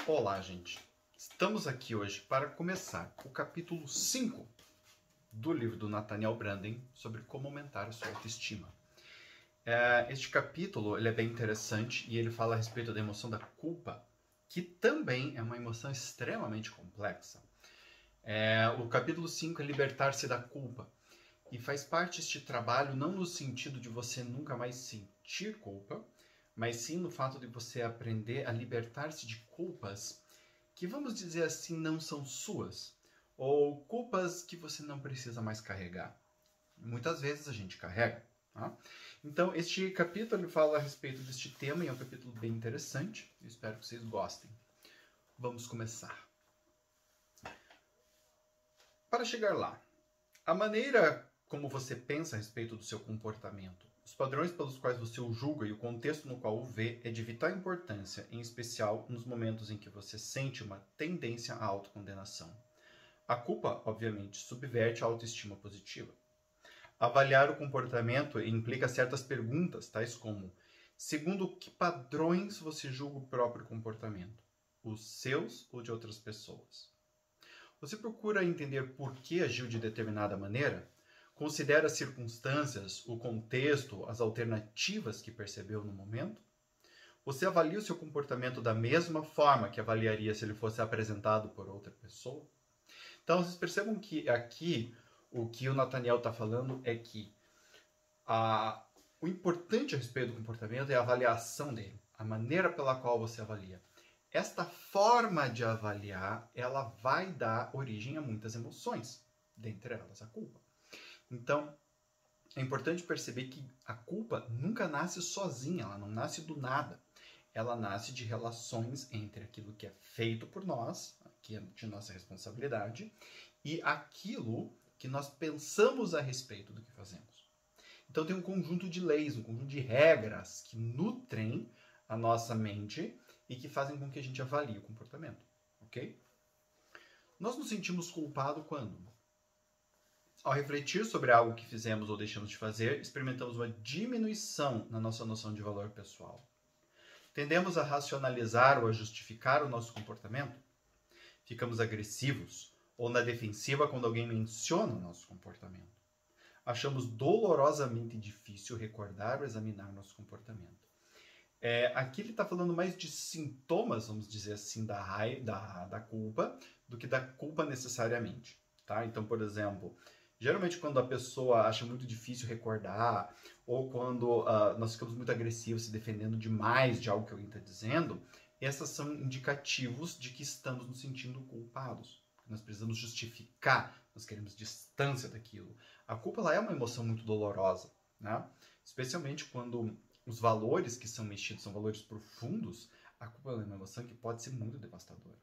Olá, gente! Estamos aqui hoje para começar o capítulo 5 do livro do Nathaniel Branden sobre como aumentar a sua autoestima. Este capítulo ele é bem interessante e ele fala a respeito da emoção da culpa, que também é uma emoção extremamente complexa. O capítulo 5 é libertar-se da culpa. E faz parte este trabalho não no sentido de você nunca mais sentir culpa, mas sim no fato de você aprender a libertar-se de culpas que, vamos dizer assim, não são suas, ou culpas que você não precisa mais carregar. Muitas vezes a gente carrega. Tá? Então, este capítulo ele fala a respeito deste tema e é um capítulo bem interessante. Eu espero que vocês gostem. Vamos começar. Para chegar lá, a maneira como você pensa a respeito do seu comportamento, os padrões pelos quais você o julga e o contexto no qual o vê é de vital importância, em especial nos momentos em que você sente uma tendência à autocondenação. A culpa, obviamente, subverte a autoestima positiva. Avaliar o comportamento implica certas perguntas, tais como: segundo que padrões você julga o próprio comportamento? Os seus ou de outras pessoas? Você procura entender por que agiu de determinada maneira? Considera as circunstâncias, o contexto, as alternativas que percebeu no momento? Você avalia o seu comportamento da mesma forma que avaliaria se ele fosse apresentado por outra pessoa? Então, vocês percebam que aqui o que o Nathaniel está falando é que o importante a respeito do comportamento é a avaliação dele, a maneira pela qual você avalia. Esta forma de avaliar, ela vai dar origem a muitas emoções, dentre elas a culpa. Então, é importante perceber que a culpa nunca nasce sozinha, ela não nasce do nada. Ela nasce de relações entre aquilo que é feito por nós, que é de nossa responsabilidade, e aquilo que nós pensamos a respeito do que fazemos. Então tem um conjunto de leis, um conjunto de regras que nutrem a nossa mente e que fazem com que a gente avalie o comportamento, ok? Nós nos sentimos culpados quando? Ao refletir sobre algo que fizemos ou deixamos de fazer, experimentamos uma diminuição na nossa noção de valor pessoal. Tendemos a racionalizar ou a justificar o nosso comportamento? Ficamos agressivos ou na defensiva quando alguém menciona o nosso comportamento? Achamos dolorosamente difícil recordar ou examinar nosso comportamento. Aqui ele está falando mais de sintomas, vamos dizer assim, da culpa, do que da culpa necessariamente. Tá? Então, por exemplo, geralmente quando a pessoa acha muito difícil recordar, ou quando nós ficamos muito agressivos, se defendendo demais de algo que alguém está dizendo, essas são indicativos de que estamos nos sentindo culpados. Nós precisamos justificar, nós queremos distância daquilo. A culpa ela é uma emoção muito dolorosa, né? Especialmente quando os valores que são mexidos são valores profundos, a culpa é uma emoção que pode ser muito devastadora.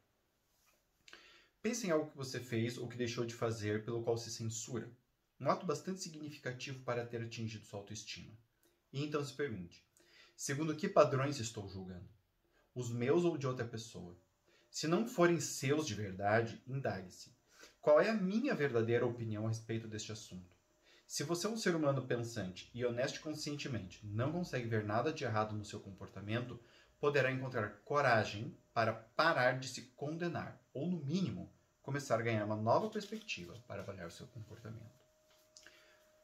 Pense em algo que você fez ou que deixou de fazer pelo qual se censura. Um ato bastante significativo para ter atingido sua autoestima. E então se pergunte: segundo que padrões estou julgando? Os meus ou de outra pessoa? Se não forem seus de verdade, indague-se: qual é a minha verdadeira opinião a respeito deste assunto? Se você é um ser humano pensante e honesto conscientemente não consegue ver nada de errado no seu comportamento, poderá encontrar coragem para parar de se condenar, ou no mínimo, começar a ganhar uma nova perspectiva para avaliar o seu comportamento.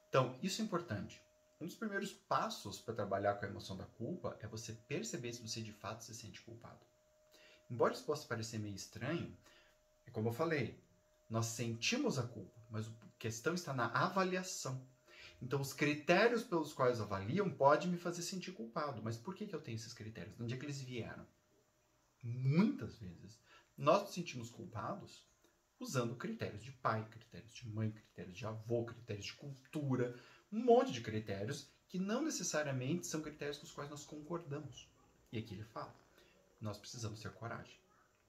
Então, isso é importante. Um dos primeiros passos para trabalhar com a emoção da culpa é você perceber se você de fato se sente culpado. Embora isso possa parecer meio estranho, é como eu falei, nós sentimos a culpa, mas a questão está na avaliação. Então, os critérios pelos quais avaliam podem me fazer sentir culpado. Mas por que eu tenho esses critérios? De onde é que eles vieram? Muitas vezes, nós nos sentimos culpados usando critérios de pai, critérios de mãe, critérios de avô, critérios de cultura, um monte de critérios que não necessariamente são critérios com os quais nós concordamos. E aqui ele fala, nós precisamos ter coragem.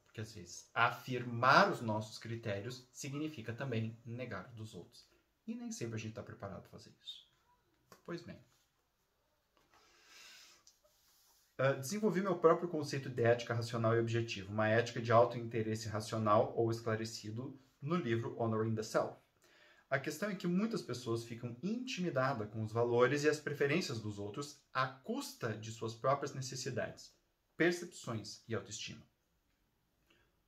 Porque às vezes afirmar os nossos critérios significa também negar os dos outros. E nem sempre a gente está preparado para fazer isso. Pois bem. Desenvolvi meu próprio conceito de ética racional e objetiva, uma ética de auto-interesse racional ou esclarecido no livro Honoring the Self. A questão é que muitas pessoas ficam intimidadas com os valores e as preferências dos outros à custa de suas próprias necessidades, percepções e autoestima.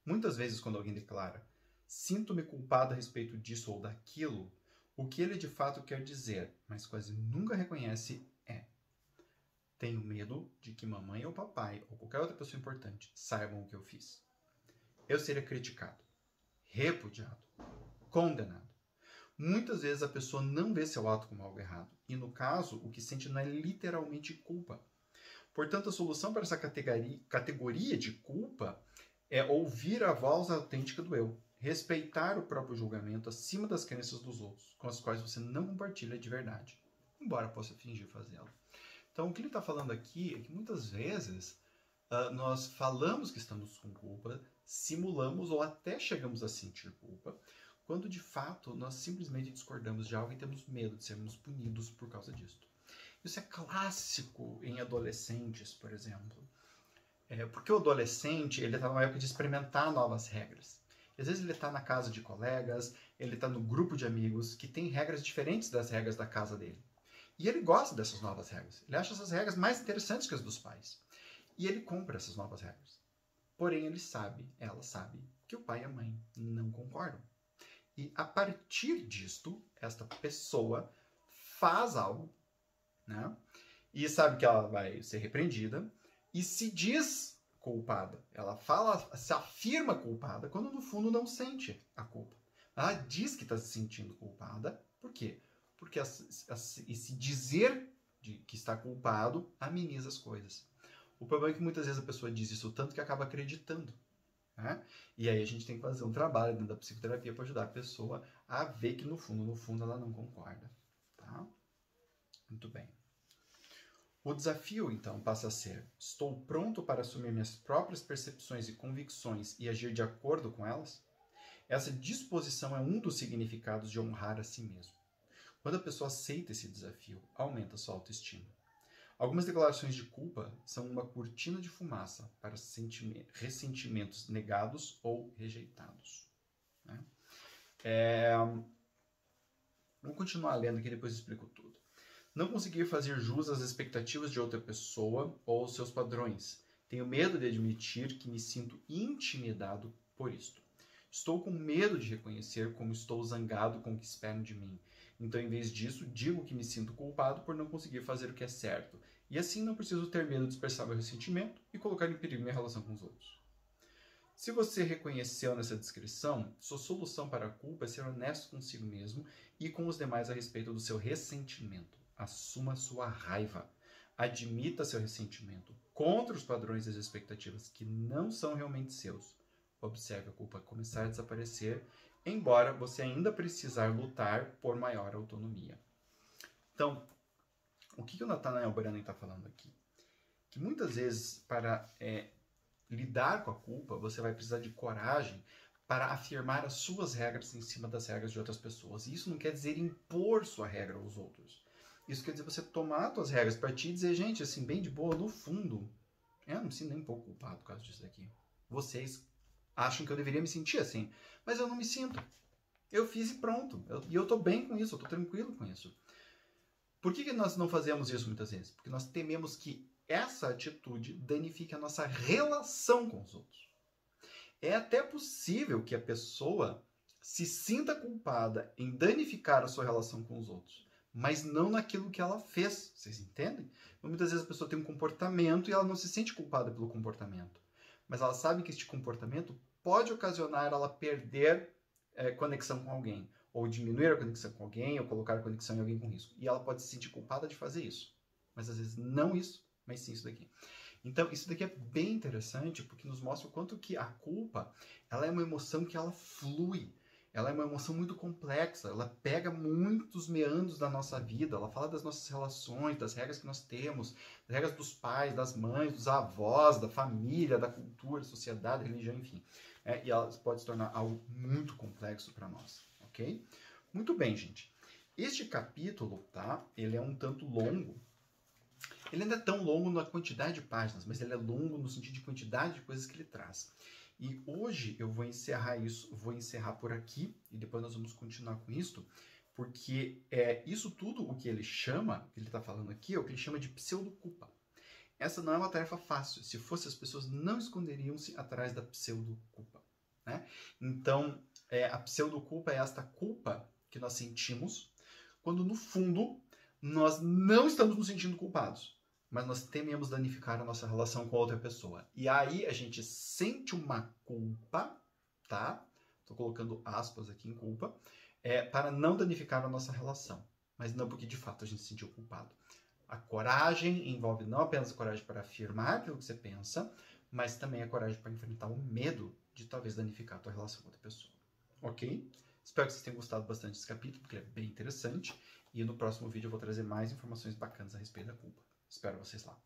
Muitas vezes, quando alguém declara, sinto-me culpado a respeito disso ou daquilo, o que ele de fato quer dizer, mas quase nunca reconhece, é: tenho medo de que mamãe ou papai ou qualquer outra pessoa importante saibam o que eu fiz. Eu seria criticado, repudiado, condenado. Muitas vezes a pessoa não vê seu ato como algo errado, e no caso, o que sente não é literalmente culpa. Portanto, a solução para essa categoria de culpa é ouvir a voz autêntica do eu, respeitar o próprio julgamento acima das crenças dos outros, com as quais você não compartilha de verdade, embora possa fingir fazê-lo. Então, o que ele está falando aqui é que muitas vezes nós falamos que estamos com culpa, simulamos ou até chegamos a sentir culpa, quando de fato nós simplesmente discordamos de algo e temos medo de sermos punidos por causa disso. Isso é clássico em adolescentes, por exemplo. Porque o adolescente ele está numa época de experimentar novas regras. Às vezes ele está na casa de colegas, ele está no grupo de amigos que tem regras diferentes das regras da casa dele. E ele gosta dessas novas regras. Ele acha essas regras mais interessantes que as dos pais. E ele compra essas novas regras. Porém, ela sabe, que o pai e a mãe não concordam. E a partir disto, esta pessoa faz algo, né? E sabe que ela vai ser repreendida e se diz culpada. Ela fala, se afirma culpada, quando no fundo não sente a culpa. Ela diz que está se sentindo culpada. Por quê? Porque esse dizer que está culpado ameniza as coisas. O problema é que muitas vezes a pessoa diz isso tanto que acaba acreditando. Né? E aí a gente tem que fazer um trabalho dentro da psicoterapia para ajudar a pessoa a ver que no fundo ela não concorda. Tá? Muito bem. O desafio, então, passa a ser: estou pronto para assumir minhas próprias percepções e convicções e agir de acordo com elas? Essa disposição é um dos significados de honrar a si mesmo. Quando a pessoa aceita esse desafio, aumenta sua autoestima. Algumas declarações de culpa são uma cortina de fumaça para ressentimentos negados ou rejeitados. Né? Vou continuar lendo aqui, depois explico tudo. Não conseguir fazer jus às expectativas de outra pessoa ou aos seus padrões. Tenho medo de admitir que me sinto intimidado por isto. Estou com medo de reconhecer como estou zangado com o que esperam de mim. Então, em vez disso, digo que me sinto culpado por não conseguir fazer o que é certo. E assim não preciso ter medo de expressar meu ressentimento e colocar em perigo minha relação com os outros. Se você reconheceu nessa descrição, sua solução para a culpa é ser honesto consigo mesmo e com os demais a respeito do seu ressentimento. Assuma sua raiva. Admita seu ressentimento contra os padrões e as expectativas que não são realmente seus. Observe a culpa começar a desaparecer, embora você ainda precisar lutar por maior autonomia. Então, o que o Nathanael Brannan está falando aqui? Que muitas vezes, para lidar com a culpa, você vai precisar de coragem para afirmar as suas regras em cima das regras de outras pessoas. E isso não quer dizer impor sua regra aos outros. Isso quer dizer você tomar as suas regras para ti e dizer: gente, assim, bem de boa, no fundo, eu não me sinto nem um pouco culpado por causa disso daqui. Vocês acham que eu deveria me sentir assim, mas eu não me sinto. Eu fiz e pronto. E eu estou bem com isso, eu estou tranquilo com isso. Por que nós não fazemos isso muitas vezes? Porque nós tememos que essa atitude danifique a nossa relação com os outros. É até possível que a pessoa se sinta culpada em danificar a sua relação com os outros, mas não naquilo que ela fez. Vocês entendem? Muitas vezes a pessoa tem um comportamento e ela não se sente culpada pelo comportamento, mas ela sabe que este comportamento pode ocasionar ela perder conexão com alguém, ou diminuir a conexão com alguém, ou colocar a conexão em alguém com risco. E ela pode se sentir culpada de fazer isso. Mas às vezes não isso, mas sim isso daqui. Então, isso daqui é bem interessante, porque nos mostra o quanto que a culpa, ela é uma emoção que ela flui. Ela é uma emoção muito complexa, ela pega muitos meandros da nossa vida, ela fala das nossas relações, das regras que nós temos, das regras dos pais, das mães, dos avós, da família, da cultura, da sociedade, da religião, enfim. E ela pode se tornar algo muito complexo para nós, ok? Muito bem, gente. Este capítulo, tá? Ele é um tanto longo. Ele ainda é tão longo na quantidade de páginas, mas ele é longo no sentido de quantidade de coisas que ele traz. E hoje eu vou encerrar isso, vou encerrar por aqui, e depois nós vamos continuar com isso, porque isso tudo o que ele chama, que ele está falando aqui, é o que ele chama de pseudo-culpa. Essa não é uma tarefa fácil. Se fosse, as pessoas não esconderiam-se atrás da pseudo-culpa. né? Então, a pseudoculpa é esta culpa que nós sentimos quando, no fundo, nós não estamos nos sentindo culpados, mas nós tememos danificar a nossa relação com a outra pessoa. E aí a gente sente uma culpa, tá? Tô colocando aspas aqui em culpa, para não danificar a nossa relação, mas não porque de fato a gente se sentiu culpado. A coragem envolve não apenas a coragem para afirmar aquilo que você pensa, mas também a coragem para enfrentar o medo de talvez danificar a tua relação com outra pessoa. Ok? Espero que vocês tenham gostado bastante desse capítulo, porque ele é bem interessante. E no próximo vídeo eu vou trazer mais informações bacanas a respeito da culpa. Espero vocês lá.